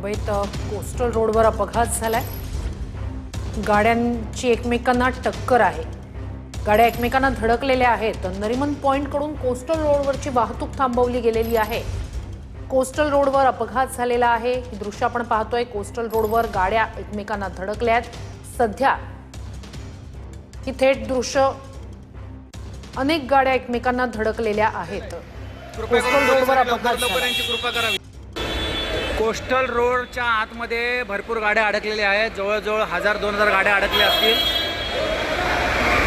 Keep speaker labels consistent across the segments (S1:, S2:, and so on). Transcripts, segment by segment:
S1: मुंबईत कोस्टल रोडवर अपघात झालाय। गाड्यांची एकमेकांना टक्कर आहे। गाड्या एकमेकांना धडकलेल्या आहेत। नरिमन पॉइंट कडून कोस्टल रोडवरची वाहतूक थांबवली गेलेली आहे। कोस्टल रोडवर अपघात झालेला आहे। ही दृश्य आपण पाहतोय। कोस्टल रोडवर गाड्या एकमेकांना धडकल्या आहेत। सध्या ही थेट दृश्य अनेक गाड्या एकमेकांना धडकलेल्या आहेत। कोस्टल रोडवर अपघात झाला।
S2: कोस्टल रोडच्या आतमध्ये भरपूर गाड्या अडकलेल्या आहेत। जवळजवळ 1000-2000 गाड्या अडकल्या असतील।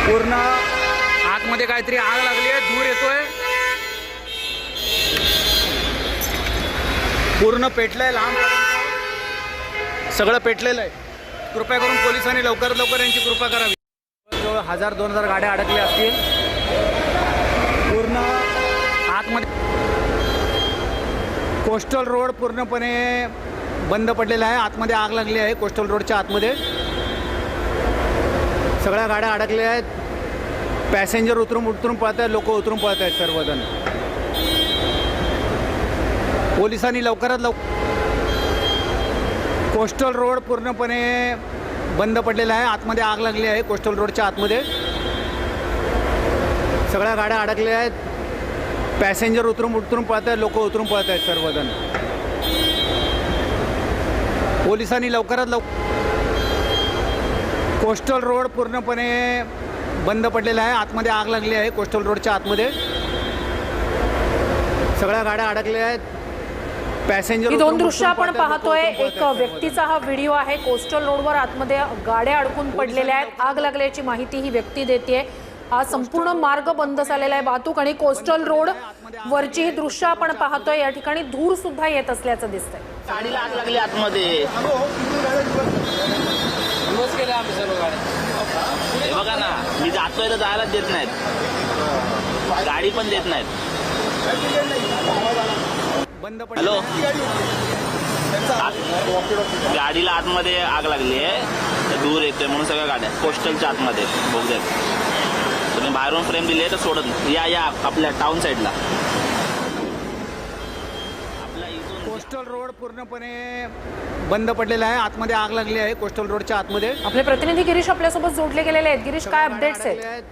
S2: पूर्ण आतमध्ये काहीतरी आग लागली आहे, धूर येतोय, पूर्ण पेटलंय, लांब सगळं पेटलेलं आहे। कृपया करून पोलिसांनी लवकरात लवकर यांची कृपा करावी। जवळ 1000-2000 गाड्या अडकल्या असतील। पूर्ण आतमध्ये कोस्टल रोड पूर्णपणे बंद पडलेला आहे। आतमध्ये आग लागली आहे। कोस्टल रोडच्या आतमध्ये सगळ्या गाड्या अडकल्या आहेत। पॅसेंजर उतरून पळत आहेत, लोक उतरून पळत आहेत सर्वजण। पोलिसांनी लवकरात लवकर कोस्टल रोड पूर्णपणे बंद पडलेला आहे। आतमध्ये आग लागली आहे। कोस्टल रोडच्या आतमध्ये सगळ्या गाड्या अडकल्या आहेत। पॅसेंजर उतरून पळत आहेत, लोक उतरून पळत आहेत सर्वजण। पोलिसांनी लवकरात लवकर कोस्टल रोड पूर्णपणे बंद पडलेला आहे। आतमध्ये आग लागली आहे। कोस्टल रोडच्या आतमध्ये सगळ्या गाड्या अडकल्या आहेत। पॅसेंजर
S1: ही दोन दृश्य आपण पाहतोय। एक व्यक्तीचा हा व्हिडिओ आहे। कोस्टल रोडवर आतमध्ये गाड्या अडकून पडलेल्या आहेत। आग लागल्याची माहिती ही व्यक्ती देते। हा संपूर्ण मार्ग बंद झालेला आहे वाहतूक आणि कोस्टल रोड वरची ही दृश्य आपण पाहतोय। या ठिकाणी धूर सुद्धा येत असल्याचं दिसतंय।
S3: गाडीला आग लागली आतमध्ये। हे बघा ना, मी जातोय तर जायलाच देत नाहीत, गाडी पण देत नाहीत। हॅलो, गाडीला आतमध्ये आग लागली आहे, धूर येतोय म्हणून सगळ्या गाड्या कोस्टलच्या आतमध्ये बोगद्यात। तुम्ही बाहेरून फ्रेम दिली तर सोडत या आपल्या टाउन साईडला।
S2: कोस्टल रोड पूर्णपणे बंद पडलेला आहे। आतमध्ये आग लागली आहे। कोस्टल रोडच्या आतमध्ये
S1: आपले प्रतिनिधी गिरीश आपल्यासोबत जोडले गेलेले आहेत। गिरीश, काय अपडेट्स आहेत?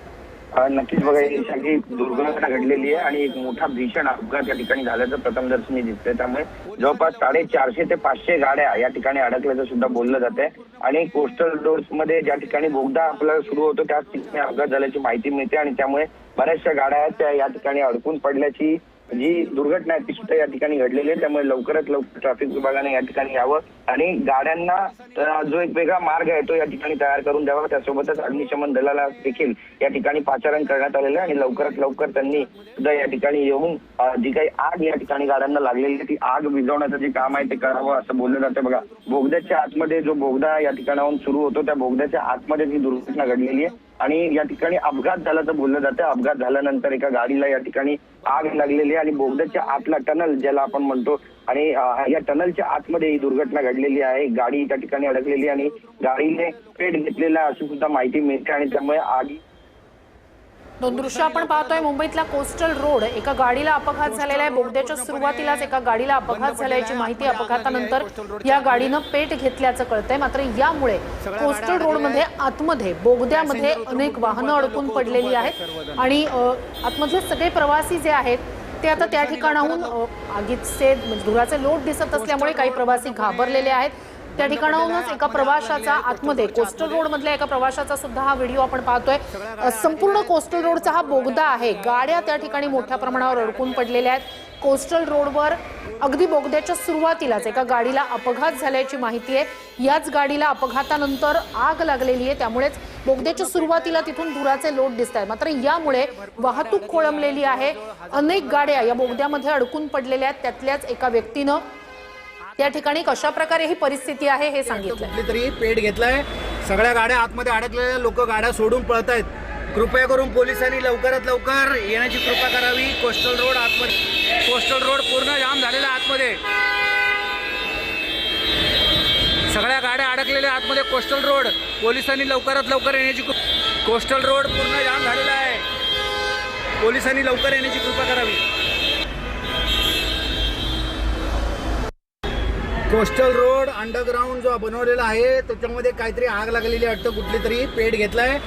S4: नक्कीच बघा, ही दुर्घटना घडलेली आहे आणि एक मोठा भीषण अपघात या ठिकाणी झाल्याचं प्रथमदर्शनी दिसतंय। त्यामुळे जवळपास 450 ते 500 गाड्या या ठिकाणी अडकल्याचं सुद्धा बोललं जातंय। आणि कोस्टल रोड मध्ये ज्या ठिकाणी बोगदा आपला सुरू होतो त्याच ठिकाणी अपघात झाल्याची माहिती मिळते आणि त्यामुळे बऱ्याचशा गाड्या आहेत त्या या ठिकाणी अडकून पडल्याची जी दुर्घटना आहे ती सुद्धा या ठिकाणी घडलेली आहे। त्यामुळे लवकरात लवकर ट्रॅफिक विभागाने या ठिकाणी यावं आणि गाड्यांना जो एक वेगळा मार्ग आहे तो या ठिकाणी तयार करून द्यावा। त्यासोबतच अग्निशमन दलाला देखील या ठिकाणी पाचारण करण्यात आलेलं आहे आणि लवकरात लवकर त्यांनी सुद्धा या ठिकाणी येऊन जी काही आग या ठिकाणी गाड्यांना लागलेली आहे ती आग विझवण्याचं जे काम आहे ते करावं असं बोललं जातं। बघा, बोगद्याच्या आतमध्ये जो बोगदा या ठिकाणाहून सुरू होतो त्या बोगद्याच्या आतमध्ये ही दुर्घटना घडलेली आहे आणि या ठिकाणी अपघात झाल्याचं बोललं जातं। अपघात झाल्यानंतर एका गाडीला या ठिकाणी आग लागलेली आहे आणि बोगद्याच्या आतला टनल ज्याला आपण म्हणतो आणि या टनलच्या आतमध्ये ही दुर्घटना घडलेली आहे। गाडी त्या ठिकाणी अडकलेली आणि गाडीने पेट घेतलेला अशी सुद्धा माहिती मिळते आणि त्यामुळे आगी
S1: दोन दृश्य आपण पाहतोय। मुंबईतला कोस्टल रोड, एका गाडीला अपघात झालेला आहे। बोगद्याच्या सुरुवातीलाच एका गाडीला अपघात झाल्याची माहिती, अपघातानंतर या गाडीनं पेट घेतल्याचं कळतंय। मात्र यामुळे कोस्टल रोडमध्ये आतमध्ये बोगद्यामध्ये अनेक वाहनं अडकून पडलेली आहेत आणि आतमधले सगळे प्रवासी जे आहेत ते आता त्या ठिकाणाहून आगीचे धुराचे लोट दिसत असल्यामुळे काही प्रवासी घाबरलेले आहेत। त्या ठिकाणाहूनच एका प्रवाशाचा आतमध्ये कोस्टल रोड मधल्या एका प्रवाशाचा सुद्धा हा व्हिडिओ आपण पाहतोय। संपूर्ण कोस्टल रोडचा हा बोगदा आहे। गाड्या त्या ठिकाणी मोठ्या प्रमाणावर अडकून पडलेल्या आहेत। कोस्टल रोडवर अगदी बोगद्याच्या सुरुवातीलाच एका गाडीला अपघात झाल्याची माहिती आहे। याच गाडीला अपघातानंतर आग लागलेली आहे, त्यामुळेच बोगद्याच्या सुरुवातीला तिथून धुराचे लोट दिसत आहेत। मात्र यामुळे वाहतूक खोळंबलेली आहे। अनेक गाड्या या बोगद्यामध्ये अडकून पडलेल्या आहेत। त्यातल्याच एका व्यक्तीनं त्या ठिकाणी कशा प्रकारे ही परिस्थिती आहे हे सांगितलं।
S2: कुठली तरी पेट घेतलाय, सगळ्या गाड्या आतमध्ये अडकलेल्या, लोक गाड्या सोडून पळत आहेत। कृपया करून पोलिसांनी लवकरात लवकर येण्याची कृपा करावी। कोस्टल रोड आतमध्ये, कोस्टल रोड पूर्ण जाम झालेला आतमध्ये, सगळ्या गाड्या अडकलेल्या आतमध्ये। कोस्टल रोड पोलिसांनी लवकरात लवकर येण्याची, कोस्टल रोड पूर्ण जाम झालेला आहे। पोलिसांनी लवकर येण्याची कृपा करावी। कोस्टल रोड अंडरग्राऊंड जो बनवलेला आहे त्याच्यामध्ये काहीतरी आग लागलेली वाटतं, कुठली तरी पेट घेतलाय.